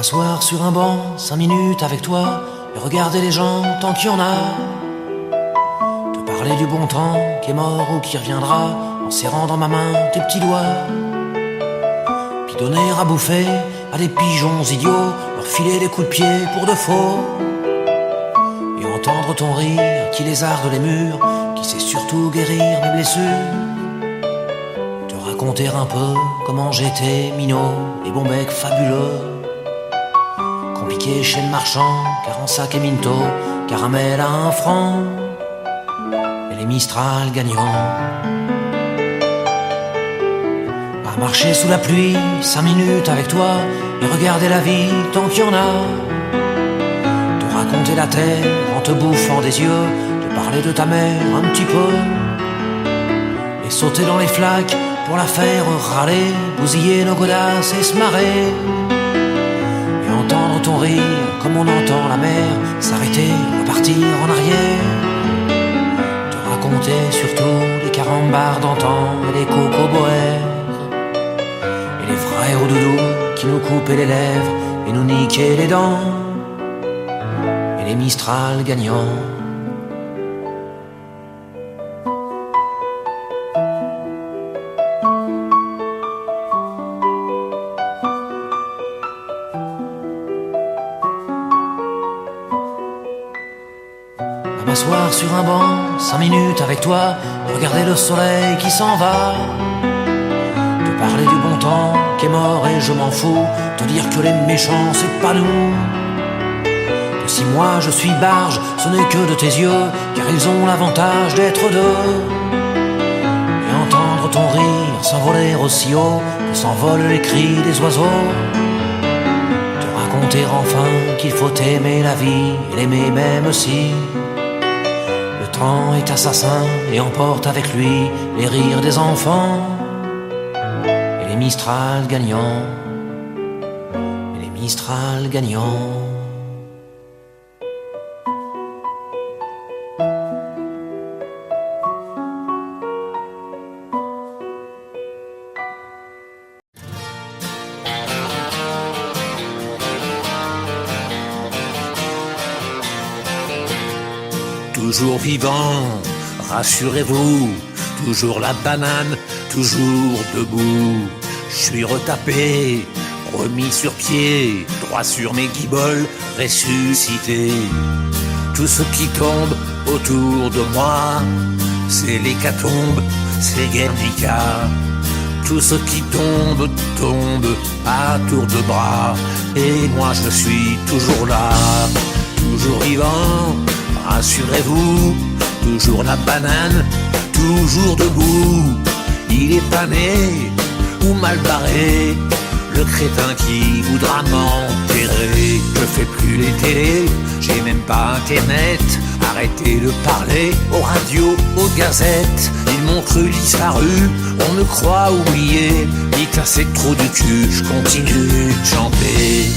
m'asseoir sur un banc, 5 minutes avec toi, et regarder les gens tant qu'il y en a. Te parler du bon temps qui est mort ou qui reviendra, en serrant dans ma main tes petits doigts. Puis donner à bouffer à des pigeons idiots, leur filer des coups de pied pour de faux. Et entendre ton rire qui lézarde les murs, qui sait surtout guérir mes blessures. Te raconter un peu comment j'étais minot et bon bec fabuleux. Compliqué chez le marchand, car en sac et minto, caramel à 1 franc, et les Mistral gagnants. À marcher sous la pluie, 5 minutes avec toi, et regarder la vie tant qu'il y en a. Te raconter la terre en te bouffant des yeux, te parler de ta mère un petit peu, et sauter dans les flaques pour la faire râler, bousiller nos godasses et se marrer. Et entendre ton rire comme on entend la mer s'arrêter, repartir en arrière. Te raconter surtout les carambars d'antan et les cocoboères, et les frères au doudou qui nous coupaient les lèvres et nous niquaient les dents, et les Mistral gagnants. M'asseoir sur un banc, 5 minutes avec toi, regarder le soleil qui s'en va. Te parler du bon temps qui est mort et je m'en fous, te dire que les méchants c'est pas nous. Que si moi je suis barge, ce n'est que de tes yeux, car ils ont l'avantage d'être deux. Et entendre ton rire s'envoler aussi haut que s'envolent les cris des oiseaux. Te raconter enfin qu'il faut aimer la vie et l'aimer même si le temps est assassin et emporte avec lui les rires des enfants, et les Mistral gagnants, et les Mistral gagnants. Toujours vivant, rassurez-vous, toujours la banane, toujours debout. Je suis retapé, remis sur pied, droit sur mes guiboles, ressuscité. Tout ce qui tombe autour de moi, c'est l'hécatombe, c'est Guernica. Tout ce qui tombe, tombe à tour de bras, et moi je suis toujours là, toujours vivant. Rassurez-vous, toujours la banane, toujours debout. Il est pas né ou mal barré, le crétin qui voudra m'enterrer. Je fais plus les télés, j'ai même pas internet. Arrêtez de parler aux radios, aux gazettes. Ils m'ont cru disparu, on me croit oublié. Ni cassé de trou du cul, je continue de chanter.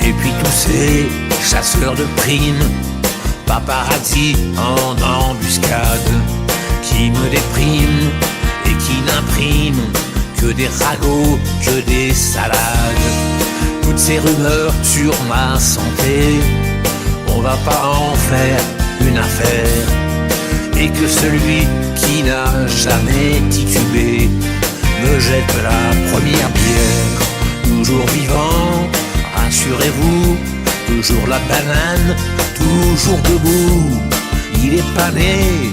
Et puis tous ces chasseurs de primes, paparazzi en embuscade, qui me dépriment et qui n'impriment que des ragots, que des salades. Toutes ces rumeurs sur ma santé, on va pas en faire une affaire. Et que celui qui n'a jamais titubé me jette la première bière. Toujours vivant, rassurez-vous, toujours la banane, toujours debout. Il est pas né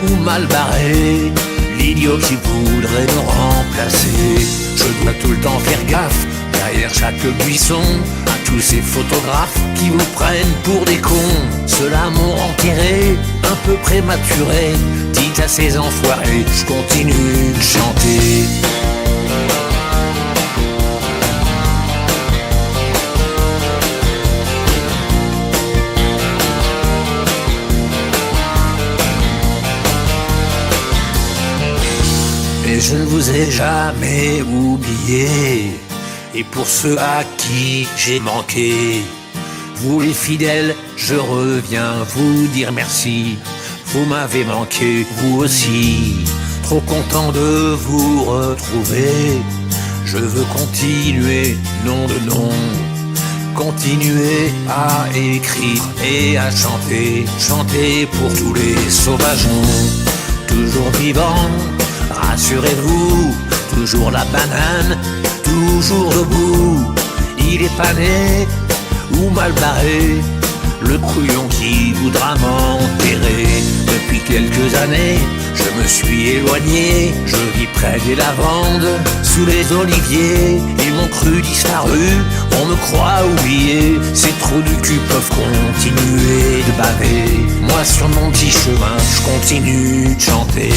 ou mal barré, l'idiot qui voudrait me remplacer. Je dois tout le temps faire gaffe, derrière chaque buisson, à tous ces photographes qui vous prennent pour des cons. Ceux-là m'ont enterré, un peu prématuré. Dites à ces enfoirés, je continue de chanter. Et je ne vous ai jamais oublié. Et pour ceux à qui j'ai manqué, vous les fidèles, je reviens vous dire merci. Vous m'avez manqué, vous aussi. trop content de vous retrouver. Je veux continuer, nom de nom, continuer à écrire et à chanter, chanter pour tous les sauvageons. Toujours vivant, rassurez-vous, toujours la banane, toujours debout. Il est pas né ou mal barré, le couillon qui voudra m'enterrer. Depuis quelques années, je me suis éloigné, je vis près des lavandes, sous les oliviers. Ils m'ont cru disparu, on me croit oublié. Ces trous du cul peuvent continuer de baver. Moi sur mon petit chemin, je continue de chanter.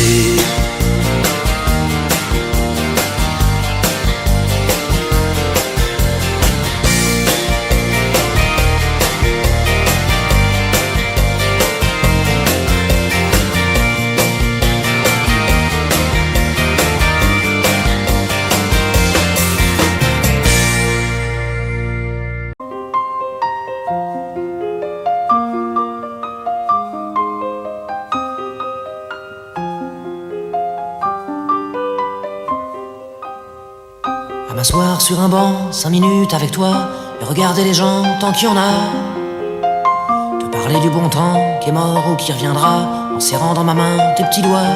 M'asseoir sur un banc, 5 minutes avec toi, et regarder les gens tant qu'il y en a. Te parler du bon temps qui est mort ou qui reviendra, en serrant dans ma main tes petits doigts.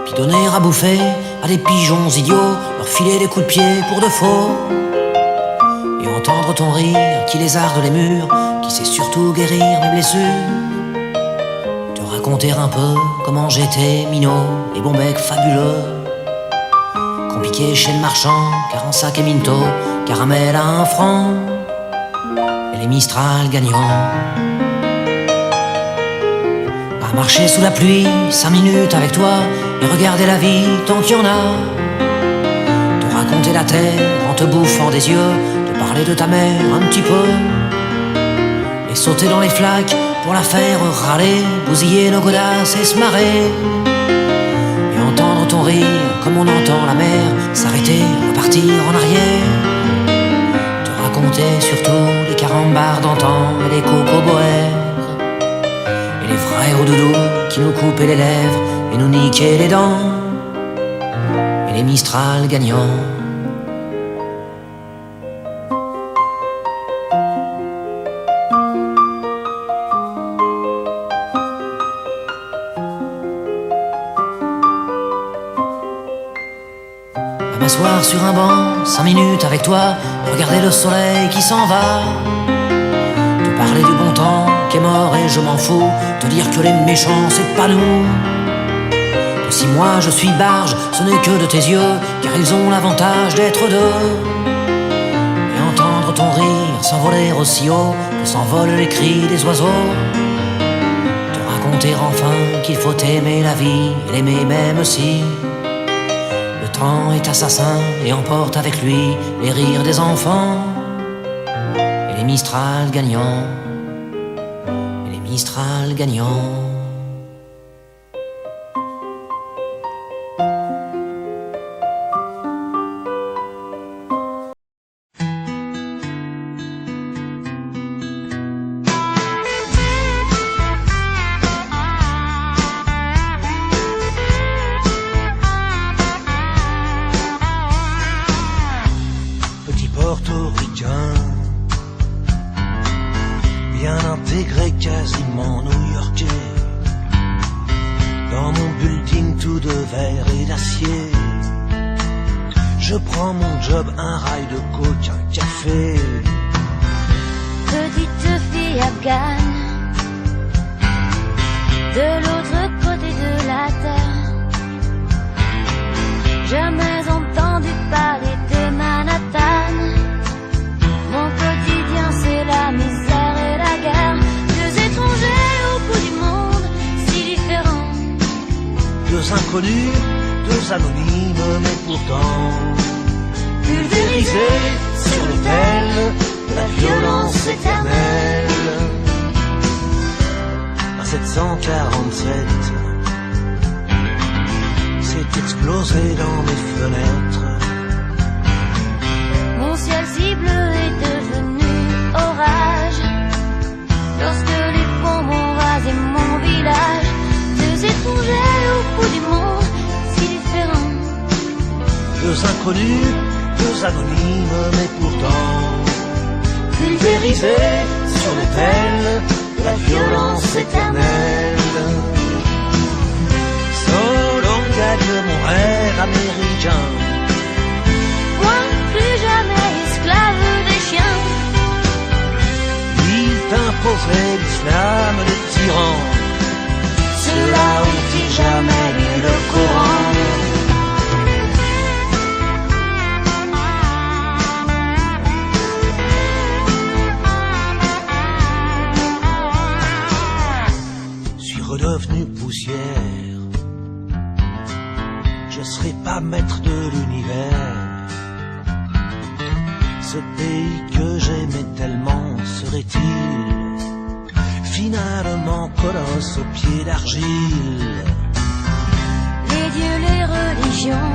Puis donner à bouffer à des pigeons idiots, leur filer des coups de pied pour de faux. Et entendre ton rire qui lézarde les murs, qui sait surtout guérir mes blessures. Te raconter un peu comment j'étais minot, les bons becs fabuleux. Compliqué chez le marchand, car en sac et minto, caramel à 1 franc, et les Mistral gagnants. À marcher sous la pluie, 5 minutes avec toi, et regarder la vie tant qu'il y en a. Te raconter la terre en te bouffant des yeux, te parler de ta mère un petit peu, et sauter dans les flaques pour la faire râler, bousiller nos godasses et se marrer. Entendre ton rire comme on entend la mer s'arrêter, repartir en arrière. Te raconter surtout les carambars d'antan et les cocoboères, et les vrais hauts-doudous qui nous coupaient les lèvres et nous niquaient les dents, et les Mistral gagnants. M'asseoir sur un banc, 5 minutes avec toi, regarder le soleil qui s'en va. Te parler du bon temps qui est mort et je m'en fous, te dire que les méchants c'est pas nous. Que si moi je suis barge, ce n'est que de tes yeux, car ils ont l'avantage d'être deux. Et entendre ton rire s'envoler aussi haut que s'envolent les cris des oiseaux. Te raconter enfin qu'il faut aimer la vie et l'aimer même si le temps est assassin et emporte avec lui les rires des enfants, et les Mistral gagnants, et les Mistral gagnants. Portoricain, bien intégré, quasiment new-yorkais. Dans mon building tout de verre et d'acier, je prends mon job, un rail de coke, un café. Petite fille afghane, de l'autre côté de la terre, jamais entendu parler de Manhattan. Mon quotidien c'est la misère et la guerre, deux étrangers au bout du monde, si différents. Deux inconnus, deux anonymes, mais pourtant pulvérisés sur l'autel de la violence éternelle. À 747, c'est explosé dans mes fenêtres. Mon ciel si bleu est devenu orage lorsque les bombes ont rasé mon village. Deux étrangers au bout du monde, deux inconnus, deux anonymes, mais pourtant pulvérisés sur l'autel de la violence éternelle. Solo gagne mon rêve américain. Moi, plus jamais esclave des chiens. Il t'imposerait l'islam des tyrans. Ceux-là ont-ils jamais lu le Coran? Suis redevenu poussière. Je serai pas maître de l'univers. Ce pays que j'aimais tellement serait-il finalement colosse aux pieds d'argile? Les dieux, les religions,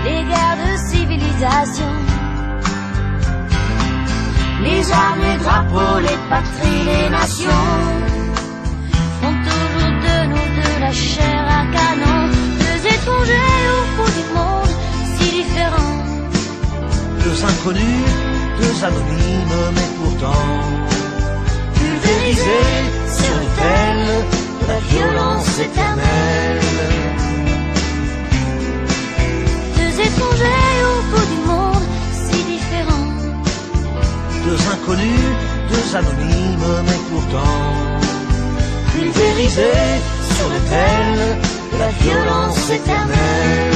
les guerres de civilisation, les armes, les drapeaux, les patries, les nations font toujours de nous de la chair à canon. Deux étrangers au bout du monde, si différents. Deux inconnus, deux anonymes, mais pourtant pulvérisés sur l'autel de la violence éternelle. Deux étrangers au bout du monde, si différents. Deux inconnus, deux anonymes, mais pourtant pulvérisés sur l'autel de la violence éternelle.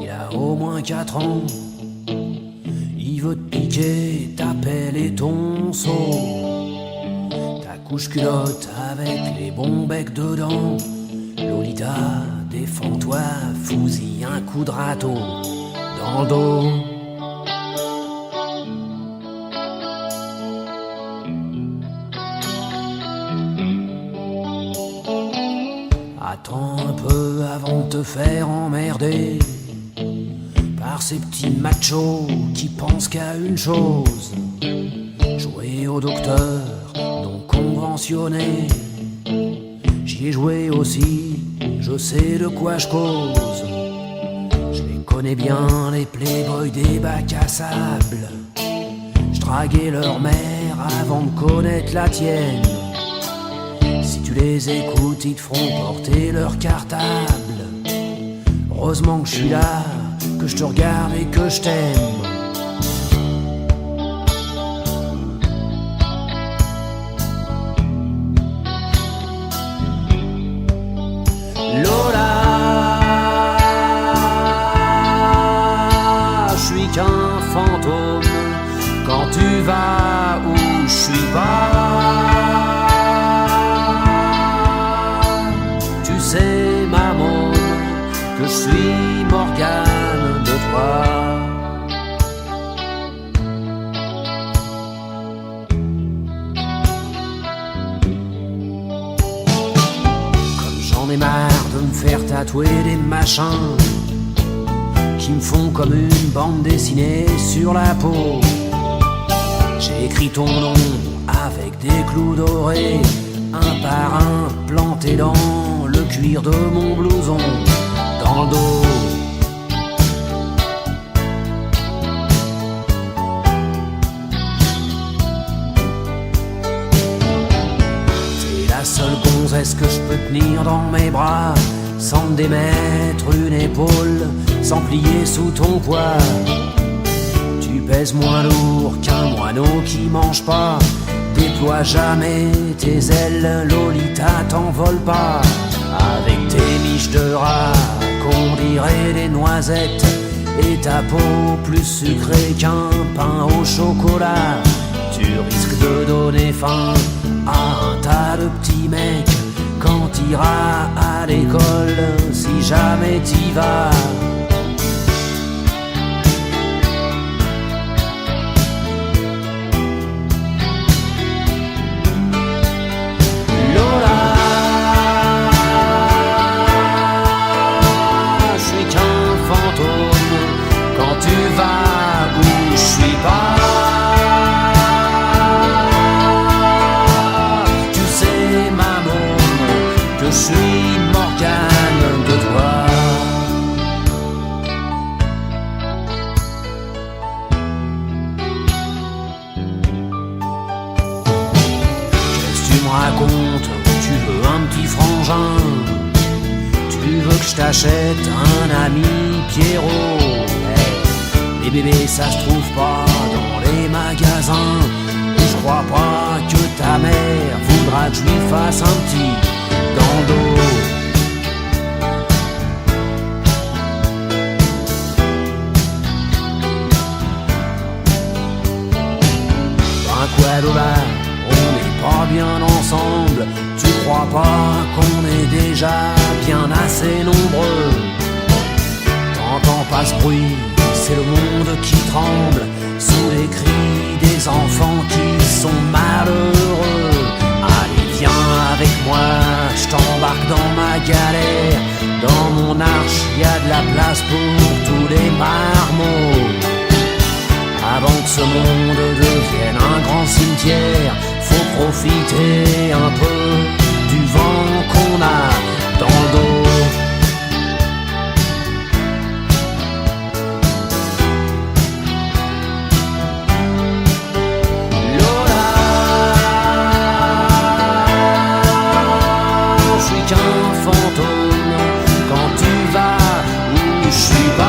Il a au moins 4 ans. Il veut te piquer ta pelle et ton seau, ta couche-culotte avec les bons becs dedans. Lolita, défends-toi, fous-y un coup de râteau dans le dos. Attends un peu avant de te faire emmerder par ces petits machos qui pensent qu'à une chose: jouer au docteur non conventionné. J'y ai joué aussi, je sais de quoi je cause. Je les connais bien, les playboys des bacs à sable. Je draguais leur mère avant de connaître la tienne. Si tu les écoutes, ils te feront porter leur cartable. Heureusement que je suis là, que je te regarde et que je t'aime. Lola, je suis qu'un fantôme quand tu vas où je suis pas. C'est ma môme, que je suis Morgane de toi. Comme j'en ai marre de me faire tatouer des machins qui me font comme une bande dessinée sur la peau. J'ai écrit ton nom avec des clous dorés, un par un, planté dans le cuir de mon blouson, dans le dos. T'es la seule gonzesse que je peux tenir dans mes bras, sans me démettre une épaule, sans plier sous ton poids. Tu pèses moins lourd qu'un moineau qui mange pas Déploie jamais tes ailes, Lolita, t'envole pas. Avec tes miches de rat, qu'on dirait des noisettes, et ta peau plus sucrée qu'un pain au chocolat. Tu risques de donner faim à un tas de petits mecs quand t'iras à l'école, si jamais t'y vas. Tu veux un petit frangin, tu veux que je t'achète un ami Pierrot. Hey, les bébés ça se trouve pas dans les magasins, et je crois pas que ta mère voudra que je lui fasse un petit dans le dos. Un quoi de là, on n'est pas bien ensemble. Tu crois pas qu'on est déjà bien assez nombreux? T'entends pas ce bruit, c'est le monde qui tremble sous les cris des enfants qui sont malheureux. Allez viens avec moi, je t'embarque dans ma galère. Dans mon arche y a de la place pour tous les marmots. Avant que ce monde devienne un grand cimetière, faut profiter un peu du vent qu'on a dans le dos. Lola, je suis qu'un fantôme quand tu vas où je suis pas.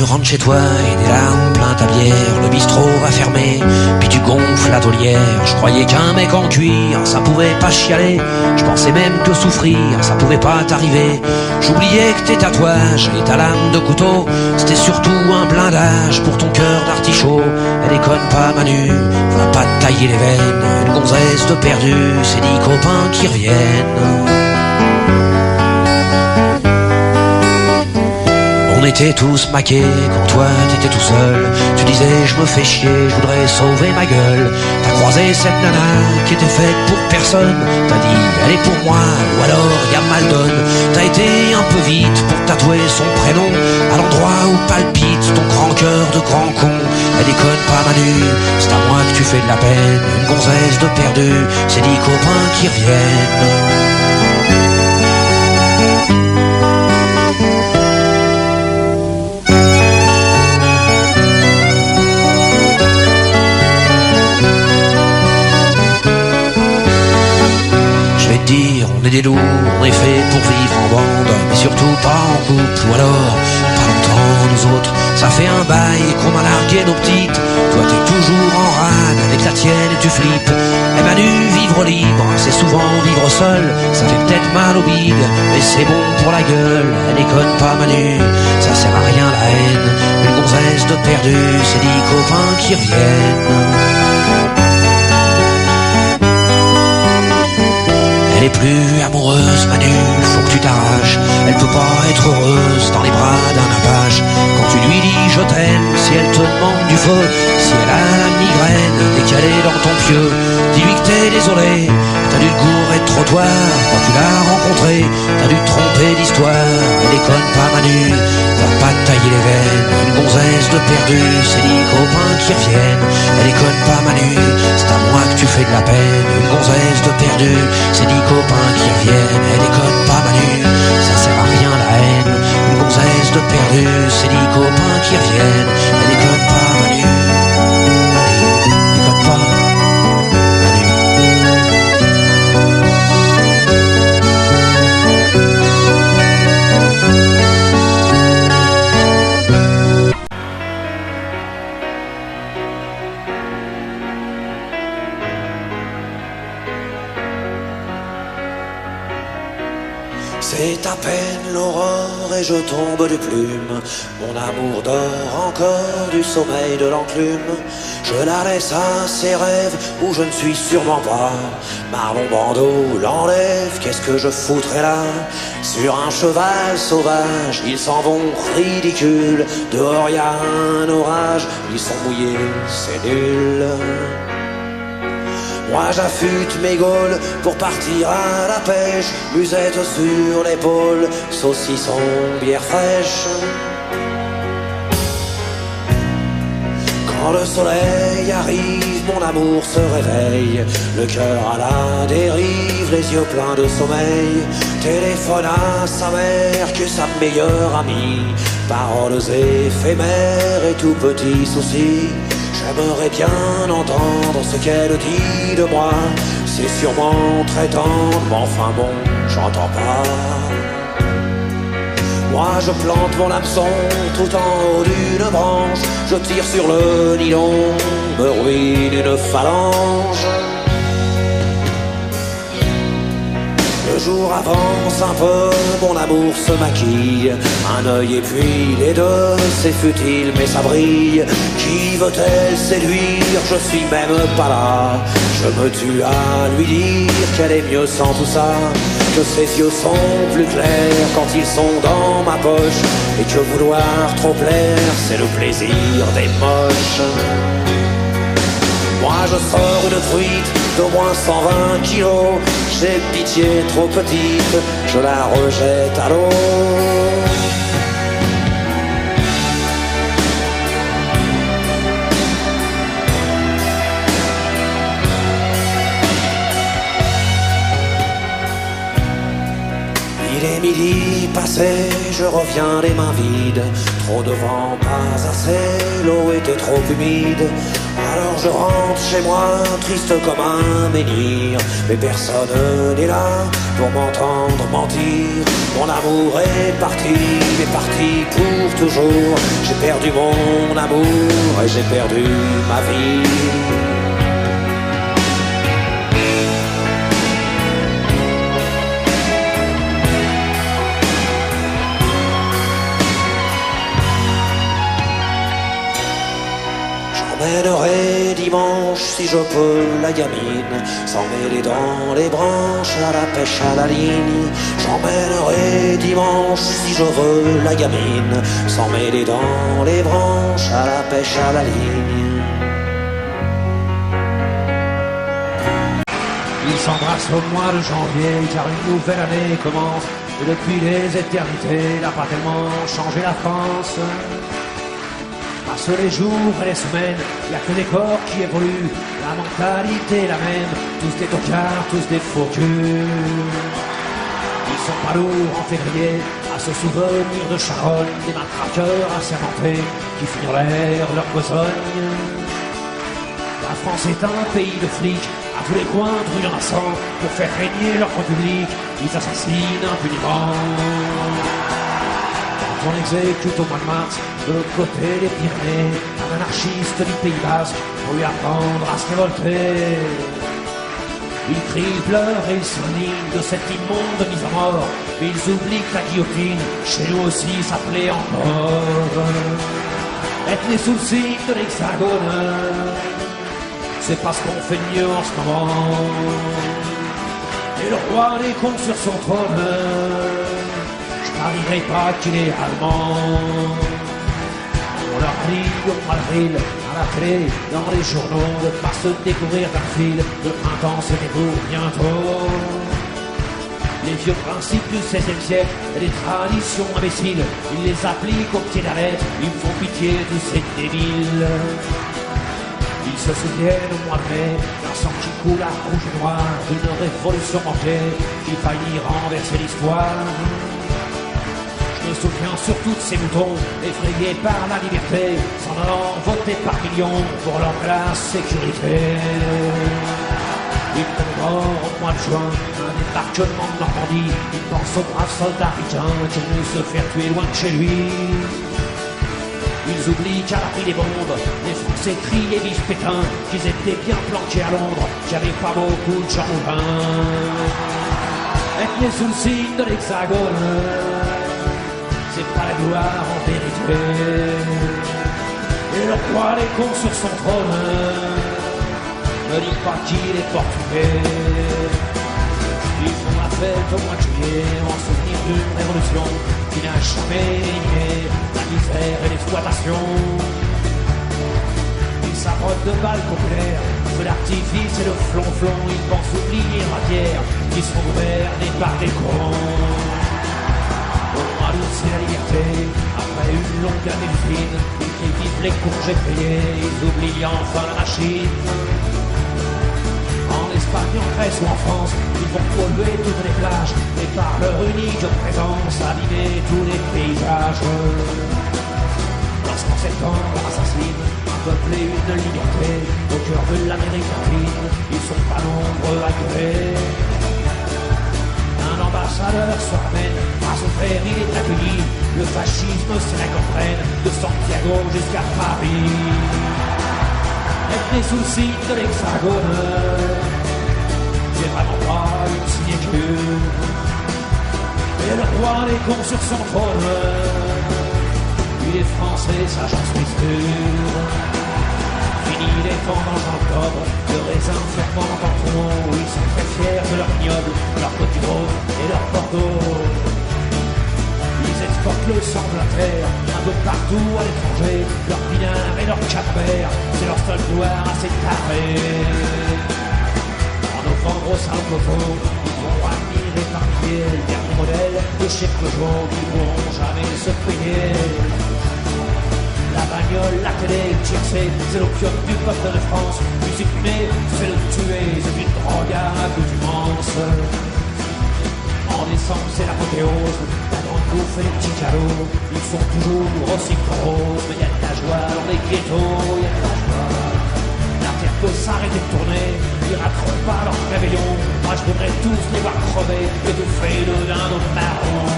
Rentre chez toi et des larmes plein ta bière. Le bistrot va fermer, puis tu gonfles la taulière. Je croyais qu'un mec en cuir, ça pouvait pas chialer. Je pensais même que souffrir, ça pouvait pas t'arriver. J'oubliais que tes tatouages et ta lame de couteau, c'était surtout un blindage pour ton cœur d'artichaut. Elle déconne pas Manu, va pas te tailler les veines. Une gonzesse de perdu, c'est 10 copains qui reviennent. On était tous maqués quand toi t'étais tout seul. Tu disais je me fais chier, je voudrais sauver ma gueule. T'as croisé cette nana qui était faite pour personne. T'as dit elle est pour moi ou alors y'a Maldon. T'as été un peu vite pour tatouer son prénom à l'endroit où palpite ton grand cœur de grand con. Elle déconne pas Manu, c'est à moi que tu fais de la peine. Une gonzesse de perdu, c'est 10 copains qui reviennent. On est des loups, on est fait pour vivre en bande, mais surtout pas en couple, ou alors pas longtemps nous autres. Ça fait un bail qu'on a largué nos petites. Toi t'es toujours en rade avec la tienne et tu flippes. Et Manu vit vivre libre, c'est souvent vivre seul. Ça fait peut-être mal au bide, mais c'est bon pour la gueule. Elle déconne pas Manu, ça sert à rien la haine. Une gonzesse de perdu, c'est 10 copains qui reviennent. Elle est plus amoureuse Manu, faut que tu t'arraches. Elle peut pas être heureuse dans les bras d'un apache. Quand tu lui dis je t'aime, si elle te demande du feu, si elle a la migraine et qu'elle est dans ton pieu, dis-lui que t'es désolé, t'as dû te gourer de trottoir. Quand tu l'as rencontrée, t'as dû te tromper d'histoire. Elle déconne pas Manu, va pas te tailler les veines. Une gonzesse de perdu, c'est 10 copains qui reviennent. Elle déconne pas Manu, c'est à moi que tu fais de la peine. Une gonzesse de perdu, c'est 10 copains qui reviennent. Elle déconne pas Manu, ça sert à rien la haine. Une gonzesse de perdu, c'est 10 copains qui reviennent. Elle déconne pas Manu, allez, déconne pas Manu. C'est à peine l'aurore et je tombe de plume. Mon amour dort encore du sommeil de l'enclume. Je la laisse à ses rêves où je ne suis sûrement pas. Marlon Brando l'enlève, qu'est-ce que je foutrais là? Sur un cheval sauvage, ils s'en vont ridicules. Dehors y a un orage, ils sont mouillés, c'est nul. Moi j'affûte mes gaules pour partir à la pêche, musette sur l'épaule, saucisson, bière fraîche. Quand le soleil arrive, mon amour se réveille, le cœur à la dérive, les yeux pleins de sommeil. Téléphone à sa mère, que sa meilleure amie, paroles éphémères et tout petits soucis. J'aimerais bien entendre ce qu'elle dit de moi. C'est sûrement très tendre, mais enfin bon, j'entends pas. Moi je plante mon hameçon tout en haut d'une branche. Je tire sur le nylon, me ruine une phalange. Le jour avance un peu, mon amour se maquille. Un œil et puis les deux, c'est futile mais ça brille. Qui veut-elle séduire? Je suis même pas là. Je me tue à lui dire qu'elle est mieux sans tout ça, que ses yeux sont plus clairs quand ils sont dans ma poche, et que vouloir trop plaire, c'est le plaisir des moches. Moi je sors une truite d'au moins 120 kilos. J'ai pitié trop petite, je la rejette à l'eau. Il est midi passé, je reviens les mains vides. Trop de vent, pas assez, l'eau était trop humide. Alors je rentre chez moi, triste comme un menhir. Mais personne n'est là pour m'entendre mentir. Mon amour est parti pour toujours. J'ai perdu mon amour et j'ai perdu ma vie. J'emmènerai dimanche si je peux la gamine, s'en mêler dans les branches à la pêche à la ligne. J'emmènerai dimanche si je veux la gamine, s'en mêler dans les branches à la pêche à la ligne. Ils s'embrassent au mois de janvier car une nouvelle année commence. Et depuis les éternités n'a pas tellement changé la France. Passent les jours et les semaines, y a que des corps qui évoluent, la mentalité est la même, tous des tocards, tous des faux culs. Ils sont pas lourds en février à se souvenir de Charonne, des matraqueurs assermentés qui finirent leur besogne. La France est un pays de flics, à tous les coins trouillant à sang, pour faire régner leur république, ils assassinent impunément. On exécute au mois de mars, de l'autre côté des Pyrénées, un anarchiste du Pays Basque, pour lui apprendre à se révolter. Ils crient, ils pleurent et ils s'indignent de cette immonde mise à mort. Mais ils oublient que la guillotine, chez nous aussi, s'appelait encore. Être né sous le signe de l'Hexagone, c'est pas ce qu'on fait de mieux en ce moment. Et le roi les compte sur son trône, je parierai pas qu'il est allemand. On leur dit au Madrid, à la télé, dans les journaux, de pas se découvrir d'un fil. Le printemps se découvre bientôt. Les vieux principes du XVIe siècle et les traditions imbéciles, ils les appliquent au pied de la lettre, ils me font pitié tous ces débiles. Ils se souviennent au mois de mai d'un sang qui coule à rouge et noir, d'une révolution manquée qui faillit renverser l'histoire. Je me souviens surtout de ces moutons effrayés par la liberté, s'en allant voter par millions pour leur classe sécurité. Ils prennent mort au mois de juin, un débarquement de Normandie. Ils pensent aux braves soldats ricains qui venaient se faire tuer loin de chez lui. Ils oublient qu'à l'abri des bombes, les Français criaient vive Pétain, qu'ils étaient bien planqués à Londres, qu'il n'y avait pas beaucoup de gens au vin. Être né sous le signe de l'Hexagone, c'est pas la gloire en vérité. Et le roi les compte sur son trône, ne dis pas qu'il est portugais. Ils font la fête au mois de juillet en souvenir d'une révolution qui n'a jamais éliminé la misère et l'exploitation. Ils s'abreuvent de balles populaires, de l'artifice et de flonflon. Ils pensent oublier la pierre qui sont gouvernés par des corons. Au mois d'août c'est la liberté, après une longue année fine, ils vivent les congés payés, ils oublient enfin la machine. En Espagne, en Grèce ou en France, ils vont polluer toutes les plages et par leur unique présence abîmer tous les paysages. Lorsqu'en septembre assassine un peuple et une liberté au cœur de l'Amérique latine, ils sont pas nombreux à gueuler. Un ambassadeur se ramène, à son frère il est accueilli. Le fascisme c'est la gangrène de Santiago jusqu'à Paris. Être né sous le signe de l'Hexagone, c'est vraiment pas une signature. Et le roi les compte sur son trône, il est français, ça j'en suis sûr. Fini les vendanges en octobre, de raisins ferment en tronc, où ils sont très fiers de leur ignoble, leur côte du Rhône et leur Bordeaux. Ils exportent le sang de la terre, un peu partout à l'étranger. Leur pinard et leur camembert, c'est leur seule gloire à s'étarer. En novembre au salon Coco, ils vont admirer par milliers le dernier modèle de chez Peugeot qui ne pourront jamais se payer. La bagnole, la télé, le tiercé, c'est l'opium du peuple de France. Musique fumée, c'est le tuer, c'est une drogue à accoutumance. En décembre, c'est l'apothéose, la grande bouffe et les petits cadeaux. Ils sont toujours aussi roses, mais y a de la joie dans les ghettos, y a de la joie. La terre peut s'arrêter de tourner, ils rateront pas leur réveillon. Moi je voudrais tous les voir crever, étouffer de dinde marron.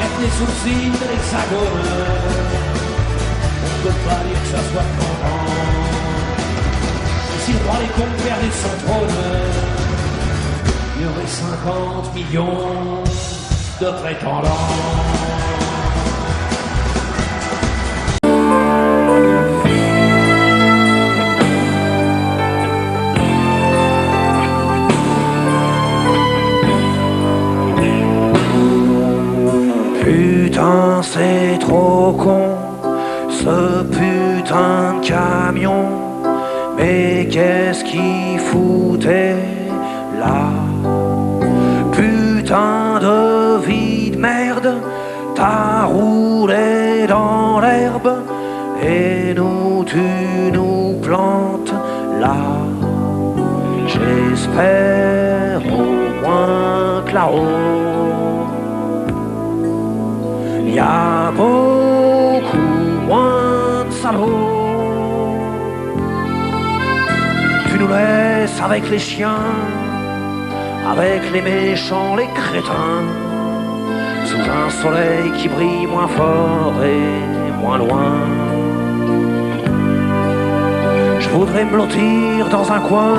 Être né sous le signe de l'Hexagone, on ne peut pas dire que ça soit content. Si le roi les comptes perdait son trône, il y aurait 50 millions de prétendants. Putain, c'est trop con, ce putain de camion. Mais qu'est-ce qu'il foutait là? Putain de vie de merde, t'as roulé dans l'herbe et nous tu nous plantes là. J'espère au moins que là-haut y a beaucoup moins de salauds. Tu nous laisses avec les chiens, avec les méchants, les crétins, sous un soleil qui brille moins fort et moins loin. Je voudrais me blottir dans un coin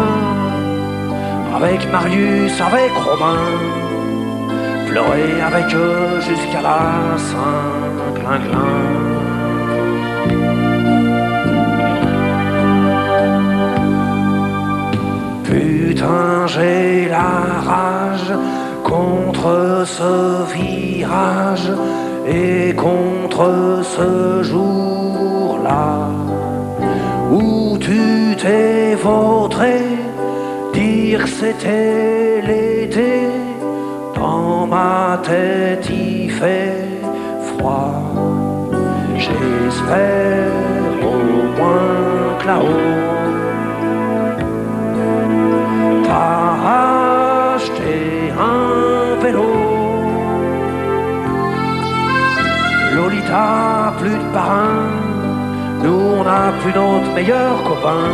avec Marius, avec Robin, pleurer avec eux jusqu'à la Saint-Glinglin. Putain, j'ai la rage contre ce virage et contre ce jour-là où tu t'es vautré, dire que c'était l'été. Dans ma tête il fait froid. J'espère au moins que là-haut t'as acheté un vélo. Lolita, plus de parrain, nous on n'a plus notre meilleur copain.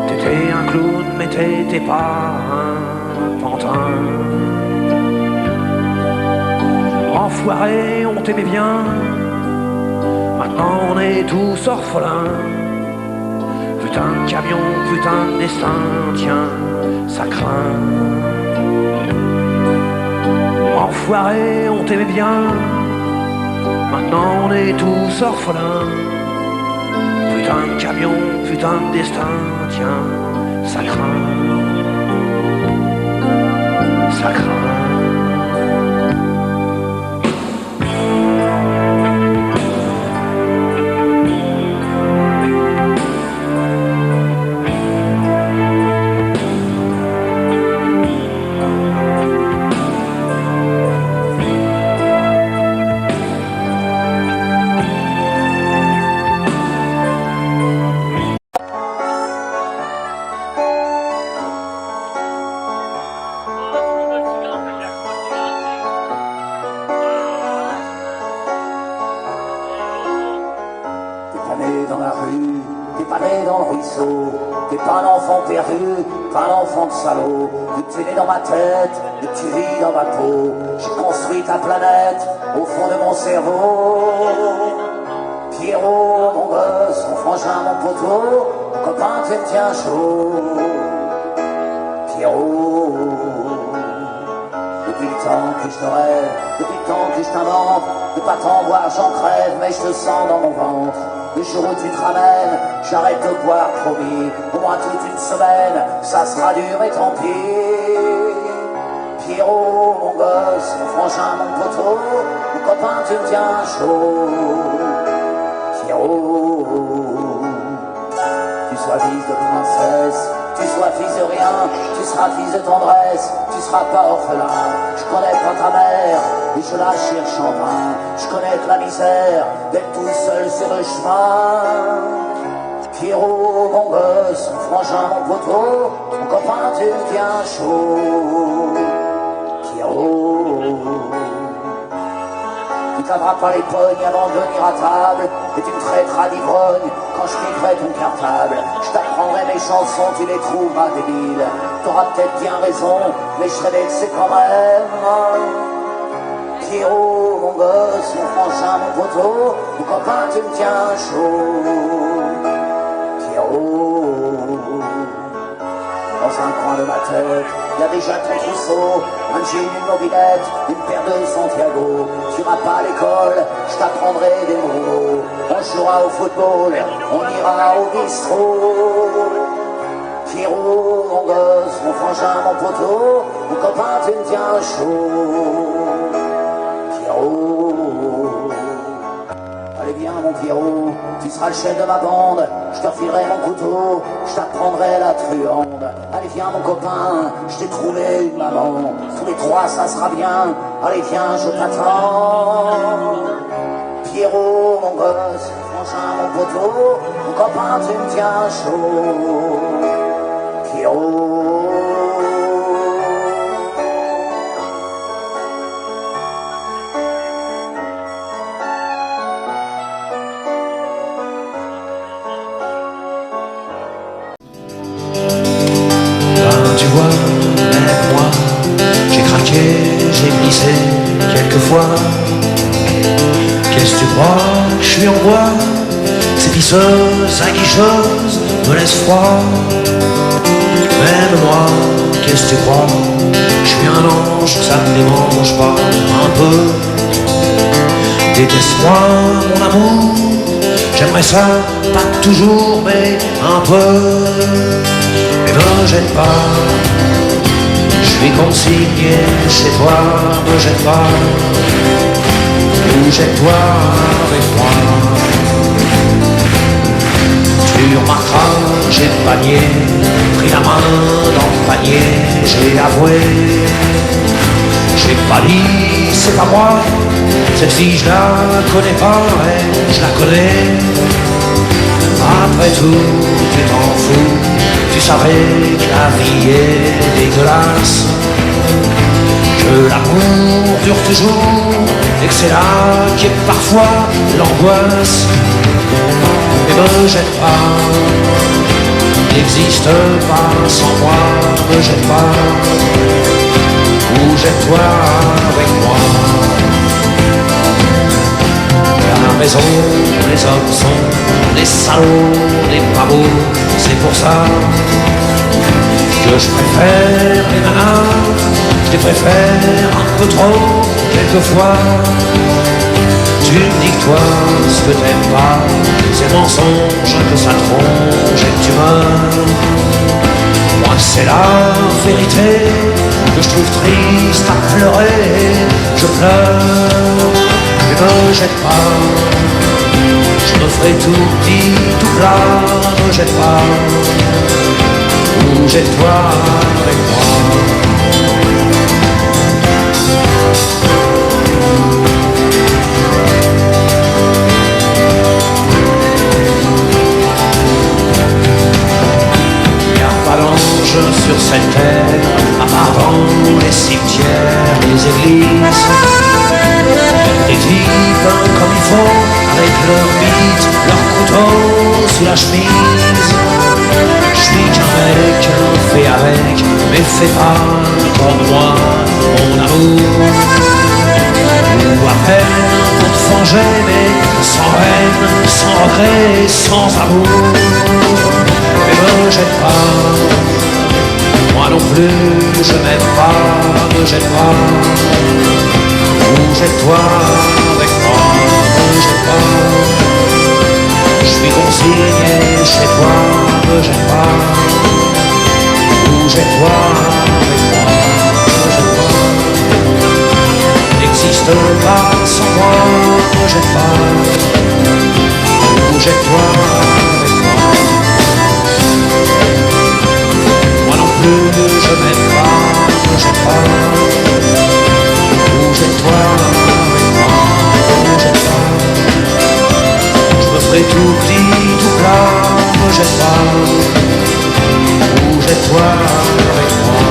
T'étais un clown mais t'étais pas un pantin. Enfoiré, on t'aimait bien, maintenant on est tous orphelins. Putain de camion, putain de destin, tiens, ça craint. Enfoiré, on t'aimait bien, maintenant on est tous orphelins. Putain de camion, putain de destin, tiens, ça craint. Ça craint. Dans la rue, t'es pas né dans le ruisseau, t'es pas un enfant perdu, pas un enfant de salaud, tu es né dans ma tête, et tu vis dans ma peau, j'ai construit ta planète au fond de mon cerveau. Pierrot, mon gosse, mon frangin, mon poteau, mon copain, tu me tiens chaud. Pierrot, depuis le temps que je te rêve, depuis le temps que je t'invente, de pas t'en boire j'en crève, mais je te sens dans mon ventre. Le jour où tu te ramènes, j'arrête de boire, promis. Au moins toute une semaine, ça sera dur et tant pis. Pierrot, mon gosse, mon frangin, mon poteau, mon copain, tu me tiens chaud. Pierrot, tu sois fils de princesse, tu sois fils de rien, tu seras fils de tendresse, tu seras pas orphelin. Je connais pas ta mère, et je la cherche en vain. Je connais que la misère d'être tout seul sur le chemin. Pierrot, mon gosse, mon frangin, mon poteau, mon copain, tu me tiens chaud. Pierrot, tu t'avras pas les pognes avant de venir à table, et tu me traiteras d'ivrogne quand je piquerai ton cartable. Je t'apprendrai mes chansons, tu les trouveras débiles. T'auras peut-être bien raison, mais je serai vexé quand même. Pierrot, mon gosse, mon frangin, mon poteau, mon copain, tu me tiens chaud. Pierrot, dans un coin de ma tête, y a déjà ton trousseau, un jean, une mobilette, une paire de Santiago. Tu iras pas à l'école, je t'apprendrai des mots. On jouera au football, on ira au bistrot. Pierrot, mon gosse, mon frangin, mon poteau, mon copain, tu me tiens chaud. Allez viens mon Pierrot, tu seras le chef de ma bande, je te refilerai mon couteau, je t'apprendrai la truande. Allez viens mon copain, je t'ai trouvé une maman, tous les trois ça sera bien, allez viens je t'attends. Pierrot mon gosse, mon frangin, mon poteau, mon copain tu me tiens chaud. Pierrot. Tu vois, même moi, j'ai craqué, j'ai glissé quelquefois. Qu'est-ce que tu crois, je suis en bois, ces pisseuses, aguicheuses me laissent froid. Même moi, qu'est-ce que tu crois? Je suis un ange, ça me démange pas un peu. Déteste-moi mon amour, j'aimerais ça, pas toujours mais un peu. Mais me jette pas, je suis consigné chez toi, me jette pas. Ou jette-toi avec moi. Tu remarqueras, j'ai panier, pris la main dans le panier, j'ai avoué. J'ai pas dit, c'est pas moi, cette fille je la connais pas, mais je la connais. Après tout, tu t'en fous, tu savais que la vie est dégueulasse, que l'amour dure toujours, et que c'est là qu'est parfois l'angoisse. Mais me jette pas, n'existe pas sans moi, me jette pas, ou jette-toi avec moi. À la maison, les hommes sont des salauds, des pas beaux, c'est pour ça que je préfère les nanas, je les préfère un peu trop, quelquefois. Tu me dis que toi, ce que t'aimes pas, c'est le mensonge, que ça te ronge et que tu meurs. Moi c'est la vérité, que je trouve triste à pleurer, je pleure, mais me jette pas. Je me ferai tout petit, tout plat, me jette pas. Ou jette-toi avec moi. Sur cette terre, à part dans les cimetières, les églises, des types comme il faut, avec leurs bites, leurs couteaux sous la chemise. Je suis qu'un mec, fait avec, mais fais pas comme moi, mon amour. Ou à peine pour te venger, mais sans haine, sans regret, sans amour. Mais me jette pas, moi non plus, je m'aime pas, me jette pas. Ou jette-toi avec moi, me jette pas. Je suis consigné chez toi, me jette pas. Ou jette-toi avec moi, me jette pas. N'existe pas sans moi, me jette pas. Ou jette-toi avec moi. Moi non plus, je m'aime pas, me jette pas. Ou jette-toi avec moi, me jette pas. Je me ferai tout petit, tout plat, me jette pas. Ou jette-toi avec moi.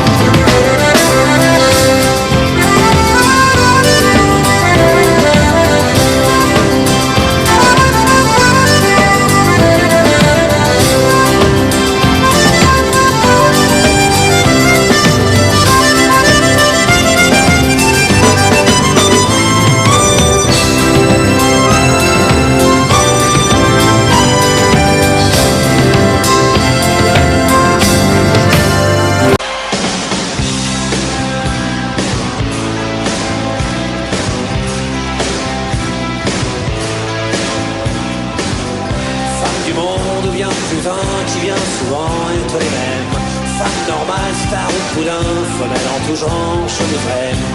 Qui vient souvent et toi les mêmes. Femme normale, star ou poulain, femelle en tout genre, je vous aime.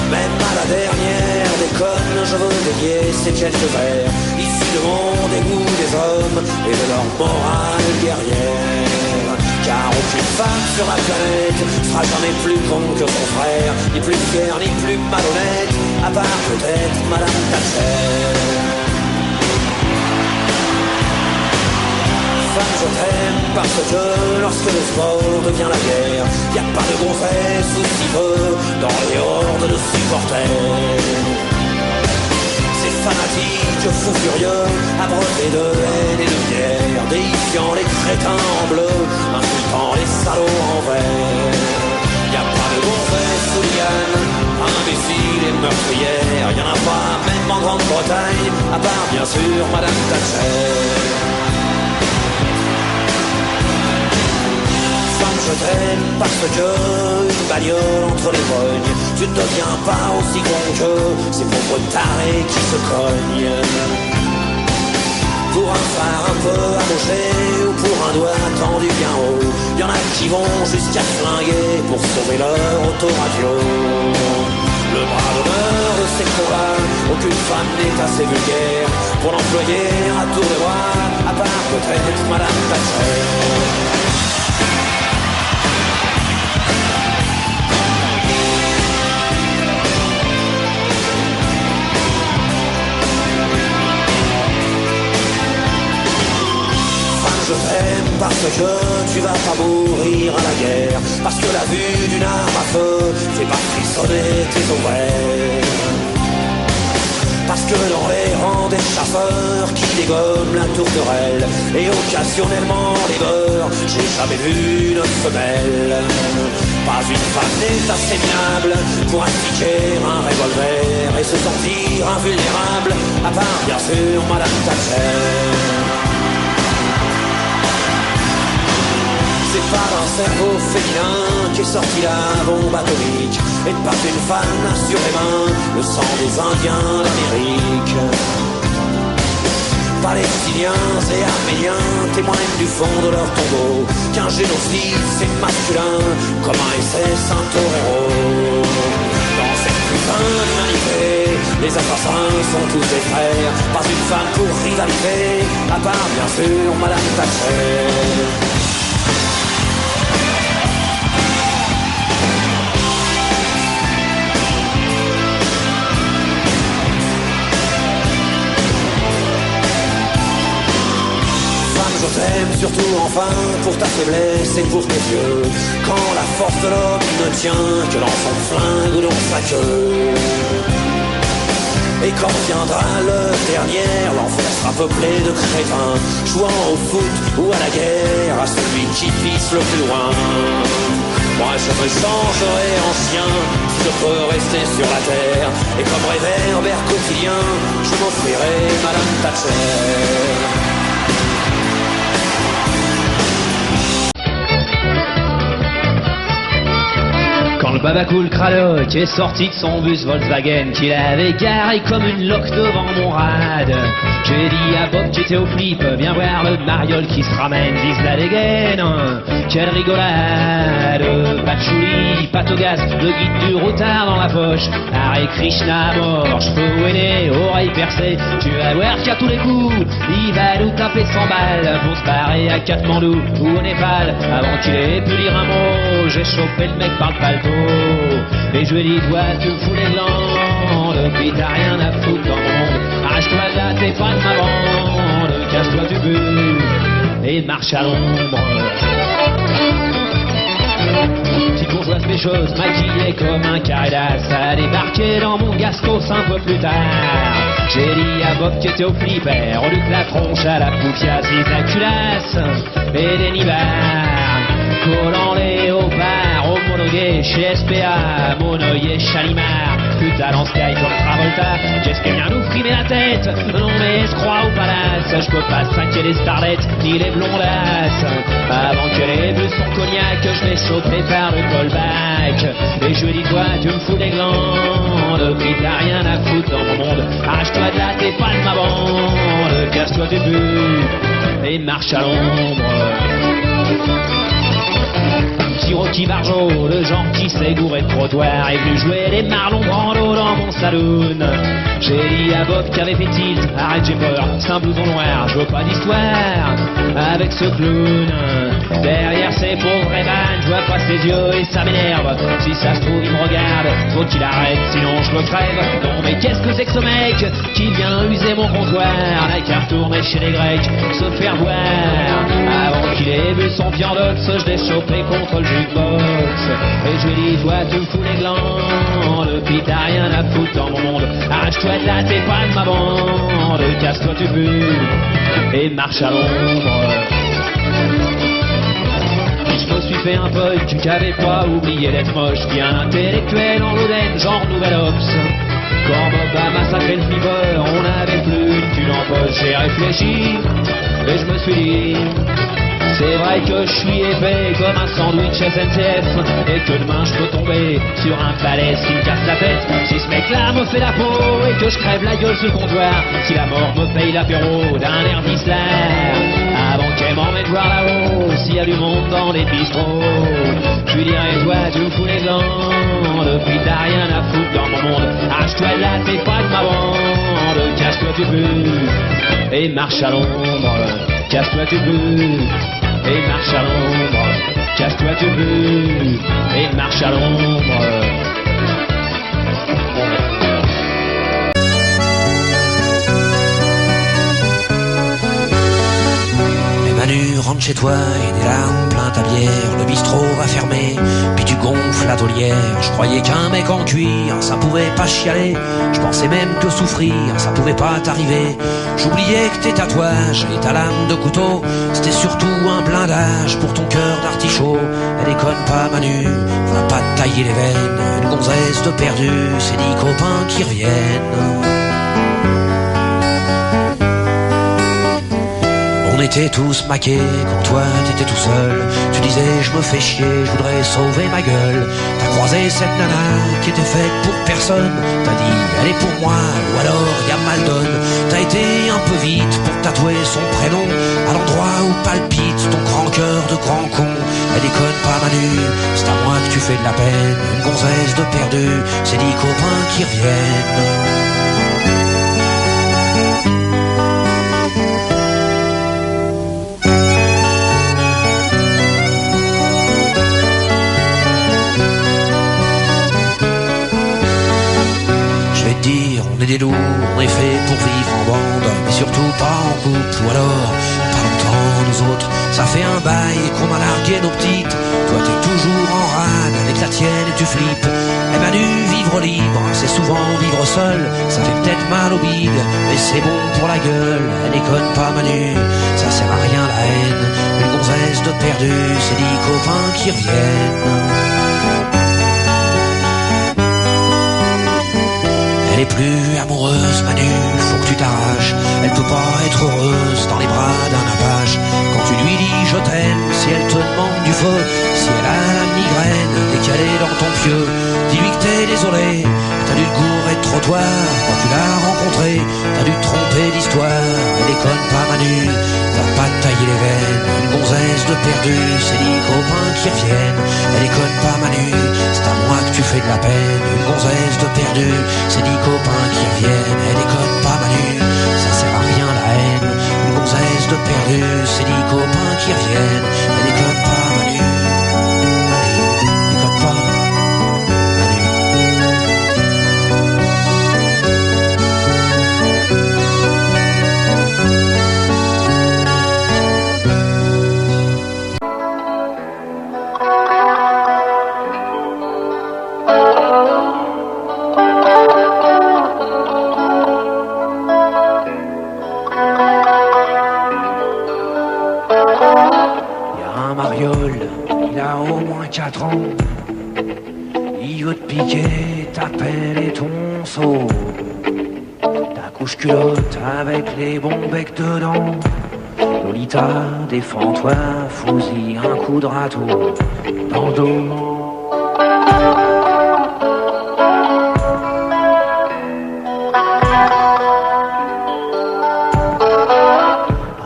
Même à la dernière déconne, je veux dédier ces quelques vers, issus de mon dégoût des hommes et de leur morale guerrière. Car aucune femme sur la planète sera jamais plus con que son frère, ni plus fière, ni plus malhonnête, à part peut-être Madame Thatcher. Je t'aime parce que lorsque le sport devient la guerre, y a pas de gonzesse ou si peu dans les hordes de supporters. Ces fanatiques fous furieux, abreuvrés de haine et de bière, déifiant les crétins en bleu, insultant les salauds en vert. Y a pas de gonzesse ou liane, imbécile et meurtrière, y en a pas même en Grande-Bretagne, à part bien sûr Madame Thatcher. parce que une bagnole entre les pognes, tu ne deviens pas aussi con que ces pauvres tarés qui se cognent. Pour un phare un peu amoché ou pour un doigt tendu bien haut, y'en a qui vont jusqu'à flinguer pour sauver leur autoradio. Le bras d'honneur de ces cons-là, aucune femme n'est assez vulgaire pour l'employer à tour de bras, à part peut-être Madame Thatcher. Je t'aime parce que tu vas pas mourir à la guerre, parce que la vue d'une arme à feu fait pas frissonner tes ovaires, parce que dans les rangs des chasseurs qui dégomment la tourterelle et occasionnellement les beurres, j'ai jamais vu une femelle. Pas une femme n'est assez minable pour appliquer un revolver et se sentir invulnérable, à part bien sûr Madame Thatcher. C'est pas d'un cerveau féminin qu'est sorti la bombe atomique, et pas une femme a sur les mains le sang des Indiens d'Amérique. Palestiniens et Arméniens témoignent du fond de leur tombeau qu'un génocide c'est masculin comme un SS un torero. Dans cette putain d'humanité, les assassins sont tous des frères, pas une femme pour rivaliser, à part bien sûr Madame Thatcher. Je t'aime surtout enfin pour ta faiblesse et pour tes yeux, quand la force de l'homme ne tient que dans son flingue ou dans sa queue. Et quand viendra l'heure dernière, l'enfer sera peuplé de crétins, jouant au foot ou à la guerre, à celui qui pisse le plus loin. Moi je me changerai ancien, si je peux rester sur la terre, et comme réverbère quotidien, je m'offrirai Madame Thatcher. Quand le babacool Kralok est sorti de son bus Volkswagen qu'il avait garé comme une loque devant mon rad, j'ai dit à Bob qui était au flip, viens voir le mariole qui se ramène, vise la dégaine, quelle rigolade, patchouli, pâte au gaz, le guide du routard dans la poche, Hare Krishna mort, cheveux ouénés, oreilles percées, tu vas voir qu'à tous les coups, il va nous taper 100 balles pour se barrer à Katmandou ou au Népal, avant qu'il ait pu lire un mot, j'ai chopé le mec par le palto. Et je lui ai dit, toi tu me fous les glandes, puis t'as rien à foutre dans mon monde, arrache-toi de là, t'es pas de ma bande, casse-toi du but et marche à l'ombre. Petite bourgeoise pécheuse, maquillée comme un caridas, a débarqué dans mon gastos un peu plus tard. J'ai dit à Bob qui était au flipper, au lieu que la tronche à la poufiasse, des culasses et des nibards, collant léopard, homologué chez SPA, Monoï et Chalimard, putain dans Sky comme Travolta, qu'est-ce qu'elle vient nous frimer la tête? Non mais escroc ou palace, je peux pas trinquer les starlettes, ni les blondasses, avant qu'elle ait bu son cognac, je l'ai chopé par le callback, et je lui ai dit toi tu me fous des glandes, puis t'as rien à foutre dans mon monde, arrache-toi de là, t'es pas de ma bande, casse-toi du but, et marche à l'ombre. Petit Rocky Barjo, le genre qui s'est gouré de trottoir, est venu jouer les Marlon Brando dans mon saloon. J'ai dit à Bob qu'avait fait tilt, arrête j'ai peur, c'est un blouson noir, je veux pas d'histoire avec ce clown. Derrière ces pauvres évannes, je vois pas ses yeux et ça m'énerve. Si ça se trouve il me regarde, faut qu'il arrête, sinon je le crève. Non mais qu'est-ce que c'est que ce mec qui vient user mon comptoir, n'a qu'à retourner chez les Grecs, se faire voir. Avant qu'il ait bu son fiandox, je l'ai chopé contre le jukebox. Et je lui ai dit, toi tu me fous les glandes, puis t'as rien à foutre dans mon monde. Arrache-toi de là, t'es pas de ma bande, casse-toi tu pues, et marche à l'ombre. Je me suis fait un pote qui avait pas oublié d'être moche, bien intellectuel en l'Oden, genre Nouvel Ops. Quand Bob a massacré le flipper, on n'avait plus une thune en poche. J'ai réfléchi et je me suis dit, C'est vrai que je suis épais comme un sandwich SNCF et que demain je peux tomber sur un balèze qui me casse la tête. Si ce mec-là me fait la peau et que je crève la gueule sur le comptoir, si la mort me paye l'apéro d'un air d'Islam, avant qu'elle m'emmène voir là-haut s'il y a du monde dans les bistrots, je lui dirai toi tu me fous les gants, depuis t'as rien à foutre dans mon monde, arrache-toi de là t'es pas de ma bande, casse-toi tu peux et marche à l'ombre, casse-toi tu peux et marche à l'ombre, casse-toi tu peux et marche à l'ombre. Manu, rentre chez toi et des larmes plein ta bière. Le bistrot va fermer, puis tu gonfles la taulière. Je croyais qu'un mec en cuir, ça pouvait pas chialer. Je pensais même que souffrir, ça pouvait pas t'arriver. J'oubliais que tes tatouages et ta lame de couteau, c'était surtout un blindage pour ton cœur d'artichaut. Elle déconne pas Manu, on va pas te tailler les veines. Une gonzesse de perdu, c'est 10 copains qui reviennent. On était tous maqués quand toi t'étais tout seul. Tu disais je me fais chier, je voudrais sauver ma gueule. T'as croisé cette nana qui était faite pour personne. T'as dit elle est pour moi ou alors y'a mal donne. T'as été un peu vite pour tatouer son prénom à l'endroit où palpite ton grand cœur de grand con. Elle déconne pas Manu, c'est à moi que tu fais de la peine. Une gonzesse de perdu, c'est 10 copains qui reviennent. On est des loups, on est fait pour vivre en bande, mais surtout pas en couple, ou alors pas longtemps nous autres. Ça fait un bail qu'on a largué nos petites. Toi t'es toujours en rade avec la tienne et tu flippes. Eh Manu, vivre libre, c'est souvent vivre seul. Ça fait peut-être mal au bide, mais c'est bon pour la gueule. Elle déconne pas Manu, ça sert à rien la haine. Une gonzesse de perdu, c'est 10 copains qui reviennent. Elle est plus amoureuse, Manu, faut que tu t'arraches. Elle peut pas être heureuse dans les bras d'un apache. Quand tu lui dis je t'aime, si elle te demande du feu, si elle a la migraine dès qu'elle est dans ton pieu, dis-lui que t'es désolé, t'as dû te gourer de trottoir. Quand tu l'as rencontrée, t'as dû te tromper d'histoire. Elle déconne pas Manu, va pas te tailler les veines. Une gonzesse de perdu, c'est 10 copains qui reviennent. Elle déconne pas Manu, c'est à moi que tu fais de la peine. Une gonzesse de perdu, c'est 10 copains qui reviennent. Elle déconne pas Manu, ça sert à rien la haine. Une gonzesse de perdu, c'est 10 copains qui reviennent. Elle déconne pas Manu, elle déconne pas Manu. Il a au moins 4 ans. Il veut te piquer ta pelle et ton seau, ta couche culotte avec les bons becs dedans. Lolita, défends-toi, fous-y un coup de râteau dans le dos.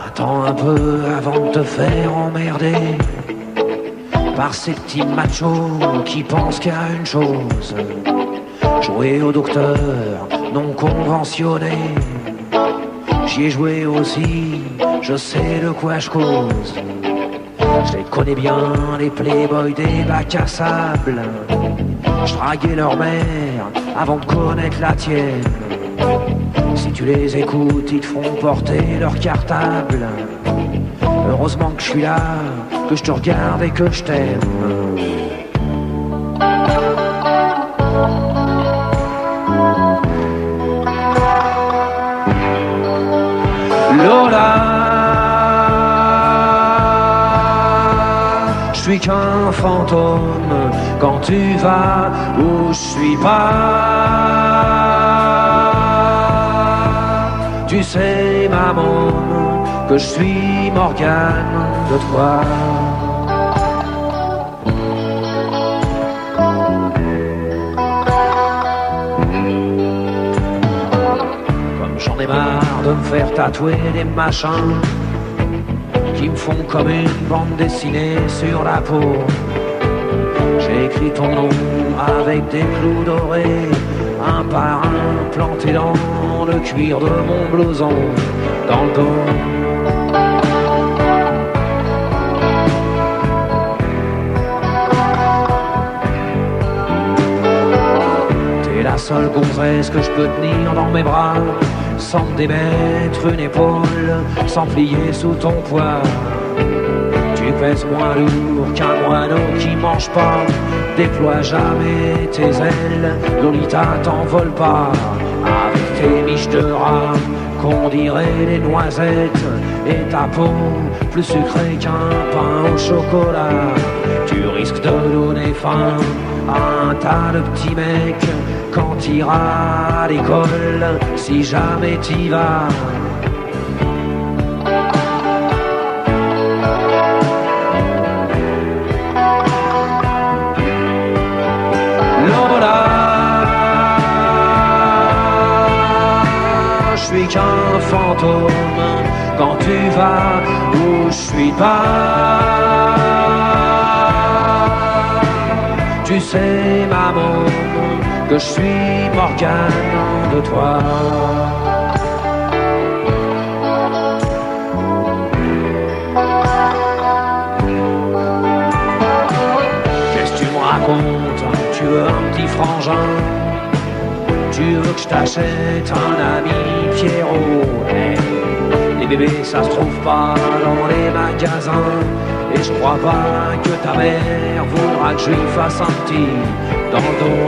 Attends un peu avant de te faire emmerder par ces petits machos qui pensent qu'il y a une chose: jouer au docteur non conventionné. J'y ai joué aussi, je sais de quoi je cause. Je les connais bien, les playboys des bacs à sable. Je draguais leur mère avant de connaître la tienne. Si tu les écoutes, ils te feront porter leur cartable. Heureusement que je suis là, que je te regarde et que je t'aime. Lola, je suis qu'un fantôme quand tu vas où je suis pas. Tu sais maman que je suis Morgane de toi. Comme j'en ai marre de me faire tatouer des machins qui me font comme une bande dessinée sur la peau. J'ai écrit ton nom avec des clous dorés, un par un planté dans le cuir de mon blouson, dans le dos. T'es la seule gonzesse que je peux tenir dans mes bras, sans me démettre une épaule, sans plier sous ton poids. Tu pèses moins lourd qu'un moineau qui mange pas. Déploie jamais tes ailes, Lolita t'envole pas. Avec tes miches de rat, qu'on dirait des noisettes, et ta peau plus sucrée qu'un pain au chocolat. Tu risques de donner faim à un tas de petits mecs quand t'iras à l'école, si jamais t'y vas. Je suis qu'un fantôme quand tu vas où je suis pas. Tu sais, maman, que je suis Morgane de toi. Qu'est-ce que tu me racontes? Tu veux un petit frangin? Tu veux que je t'achète un ami Pierrot? Hey, les bébés ça se trouve pas dans les magasins, et je crois pas que ta mère voudra que je lui fasse un petit dans le dos.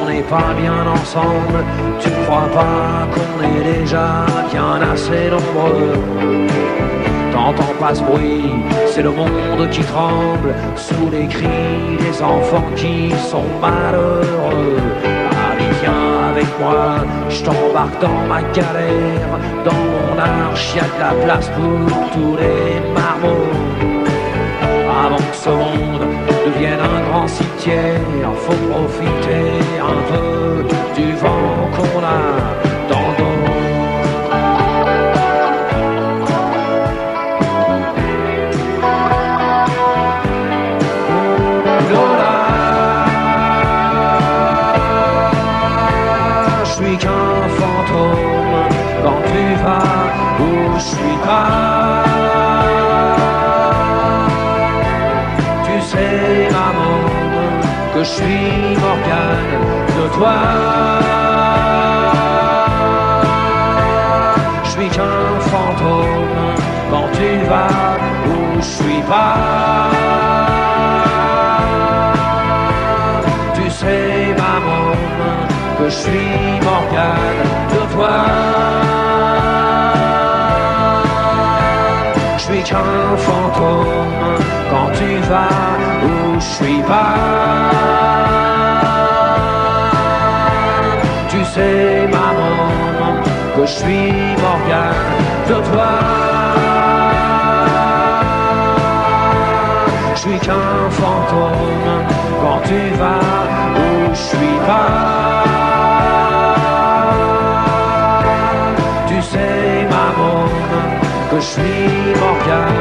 On n'est pas bien ensemble, tu crois pas qu'on est déjà bien assez nombreux? T'entends pas ce bruit, c'est le monde qui tremble sous les cris des enfants qui sont malheureux. Allez viens avec moi, je t'embarque dans ma galère, dans mon arche y'a de la place pour tous les marmots. Avant que ce monde devienne un grand cimetière, faut profiter un peu du vent qu'on a dans le dos. Lola, je suis qu'un fantôme quand tu vas où je suis pas. C'est maman que je suis Morgane de toi. Je suis qu'un fantôme quand tu vas où je suis pas. Tu sais maman que je suis Morgane de toi. Je suis qu'un fantôme quand tu vas où je suis pas. Tu sais maman que je suis Morgane de toi. Je suis qu'un fantôme quand tu vas où je suis pas. Tu sais maman que je suis Morgane